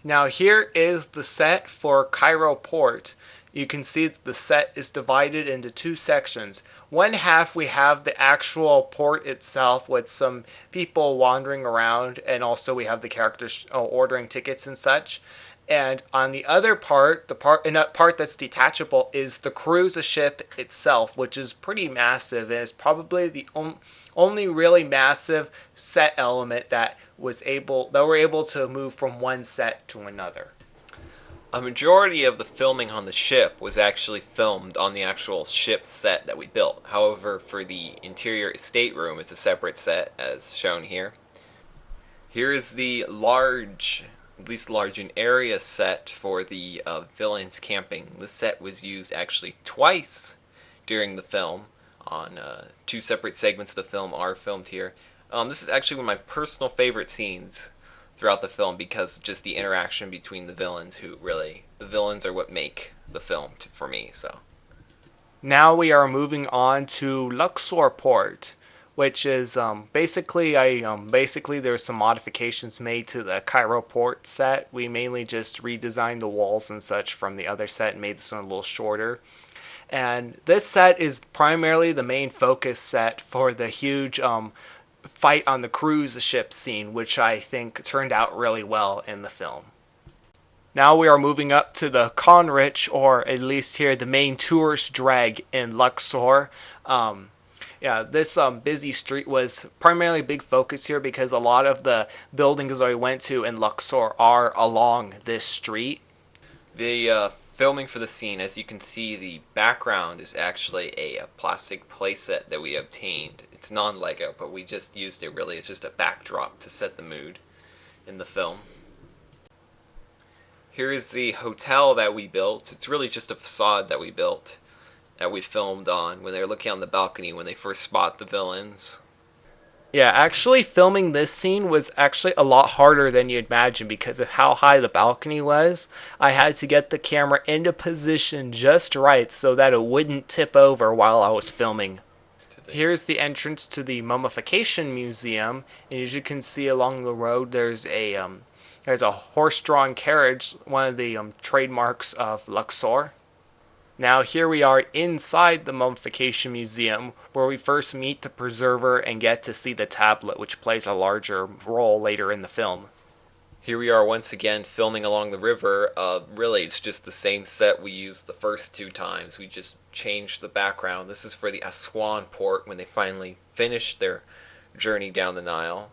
Now here is the set for Cairo Port. You can see that the set is divided into two sections. One half we have the actual port itself with some people wandering around, and also we have the characters ordering tickets and such. And on the other part, the part in a part that's detachable is the cruise ship itself, which is pretty massive and is probably the only really massive set element that were able to move from one set to another. A majority of the filming on the ship was actually filmed on the actual ship set that we built. However, for the interior stateroom, it's a separate set, as shown here. Here is the large, at least large in area set for the villains camping. This set was used actually twice during the film. On two separate segments of the film are filmed here. This is actually one of my personal favorite scenes throughout the film because just the interaction between the villains, the villains are what make the film for me. So Now we are moving on to Luxor Port, which is basically there's some modifications made to the Cairo Port set. We mainly just redesigned the walls and such from the other set and made this one a little shorter. And this set is primarily the main focus set for the huge fight on the cruise ship scene, which I think turned out really well in the film. Now we are moving up to the Conrich, or at least here the main tourist drag in Luxor. Yeah, this busy street was primarily a big focus here because a lot of the buildings I went to in Luxor are along this street. the filming for the scene, as you can see, the background is actually a plastic playset that we obtained. It's non-Lego, but we just used it really. It's just a backdrop to set the mood in the film. Here is the hotel that we built. It's really just a facade that we built, that we filmed on when they're looking on the balcony when they first spot the villains. Yeah, actually filming this scene was actually a lot harder than you'd imagine because of how high the balcony was. I had to get the camera into position just right so that it wouldn't tip over while I was filming. Here's the entrance to the Mummification Museum, and as you can see along the road, there's a horse-drawn carriage, one of the trademarks of Luxor. Now here we are inside the Mummification Museum, where we first meet the preserver and get to see the tablet, which plays a larger role later in the film. Here we are once again filming along the river. Really, it's just the same set we used the first two times. We just changed the background. This is for the Aswan port when they finally finished their journey down the Nile.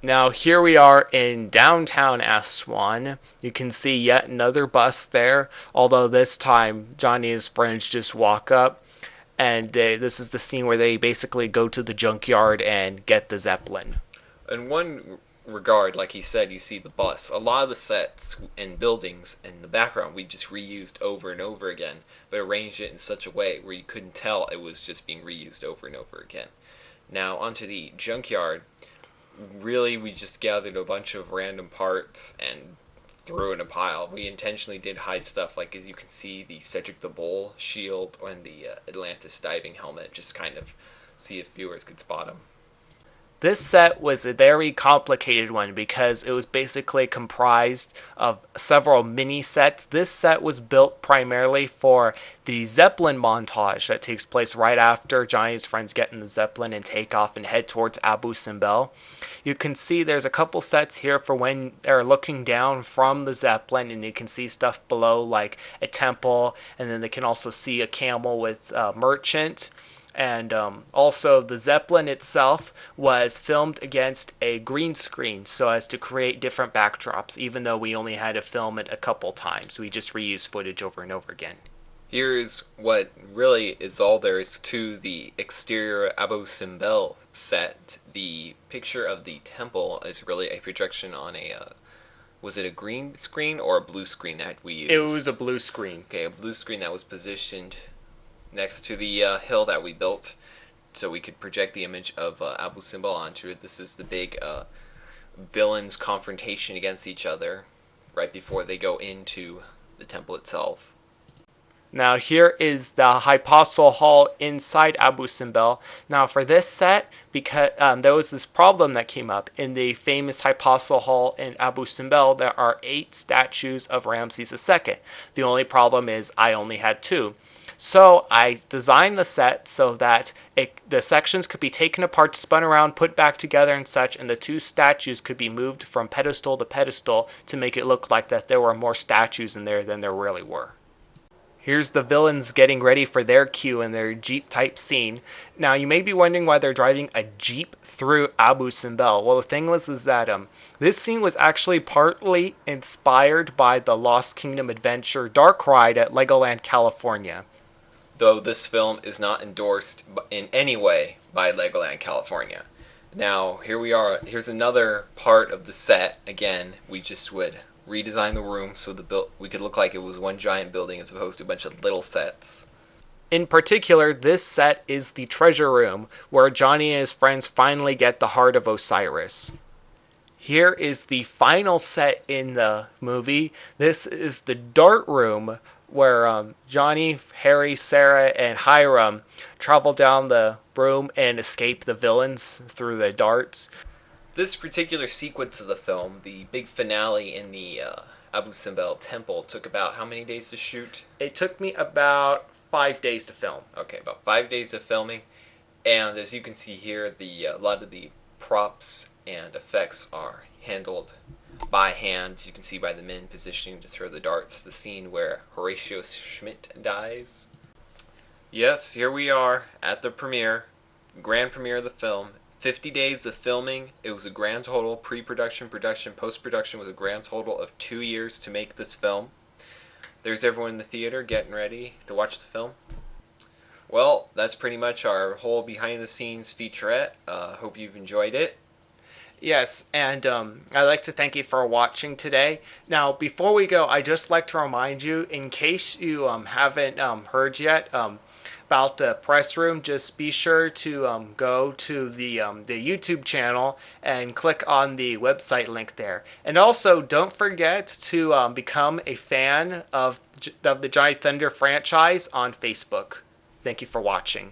Now here we are in downtown Aswan. You can see yet another bus there, although this time Johnny and his friends just walk up, and this is the scene where they basically go to the junkyard and get the Zeppelin. In one regard, like he said, you see the bus. A lot of the sets and buildings in the background we just reused over and over again, but arranged it in such a way where you couldn't tell it was just being reused over and over again. Now onto the junkyard. Really, we just gathered a bunch of random parts and threw in a pile. We intentionally did hide stuff, like as you can see, the Cedric the Bull shield and the Atlantis diving helmet, just kind of see if viewers could spot them. This set was a very complicated one because it was basically comprised of several mini sets. This set was built primarily for the Zeppelin montage that takes place right after Johnny's friends get in the Zeppelin and take off and head towards Abu Simbel. You can see there's a couple sets here for when they're looking down from the Zeppelin, and you can see stuff below like a temple, and then they can also see a camel with a merchant. And also the Zeppelin itself was filmed against a green screen so as to create different backdrops, even though we only had to film it a couple times. We just reused footage over and over again. Here's what really is all there is to the exterior Abu Simbel set. The picture of the temple is really a projection on was it a green screen or a blue screen that we used? It was a blue screen. Okay, a blue screen that was positioned next to the hill that we built so we could project the image of Abu Simbel onto it. This is the big villains confrontation against each other right before they go into the temple itself. Now here is the Hypostyle Hall inside Abu Simbel. Now for this set, because there was this problem that came up in the famous Hypostyle Hall in Abu Simbel, there are 8 statues of Ramses II. The only problem is I only had 2. So I designed the set so that the sections could be taken apart, spun around, put back together and such, and the 2 statues could be moved from pedestal to pedestal to make it look like that there were more statues in there than there really were. Here's the villains getting ready for their cue in their Jeep type scene. Now you may be wondering why they're driving a Jeep through Abu Simbel. Well, the thing is that this scene was actually partly inspired by the Lost Kingdom adventure Dark Ride at Legoland, California. Though this film is not endorsed in any way by Legoland California. Now, here we are. Here's another part of the set. Again, we just would redesign the room so we could look like it was one giant building as opposed to a bunch of little sets. In particular, this set is the treasure room, where Johnny and his friends finally get the heart of Osiris. Here is the final set in the movie. This is the dart room, where Johnny, Harry, Sarah, and Hiram travel down the room and escape the villains through the darts. This particular sequence of the film, the big finale in the Abu Simbel temple, took about how many days to shoot? It took me about 5 days to film. Okay, about 5 days of filming. And as you can see here, a lot of the props and effects are handled by hand. As you can see by the men positioning to throw the darts. The scene where Horatio Schmidt dies. Yes, here we are at the premiere, grand premiere of the film. 50 days of filming. It was a grand total. Pre-production, production, post-production was a grand total of 2 years to make this film. There's everyone in the theater getting ready to watch the film. Well, that's pretty much our whole behind-the-scenes featurette. Hope you've enjoyed it. Yes, and I'd like to thank you for watching today. Now, before we go, I'd just like to remind you, in case you haven't heard yet, about the press room, just be sure to go to the YouTube channel and click on the website link there. And also, don't forget to become a fan of the Johnny Thunder franchise on Facebook. Thank you for watching.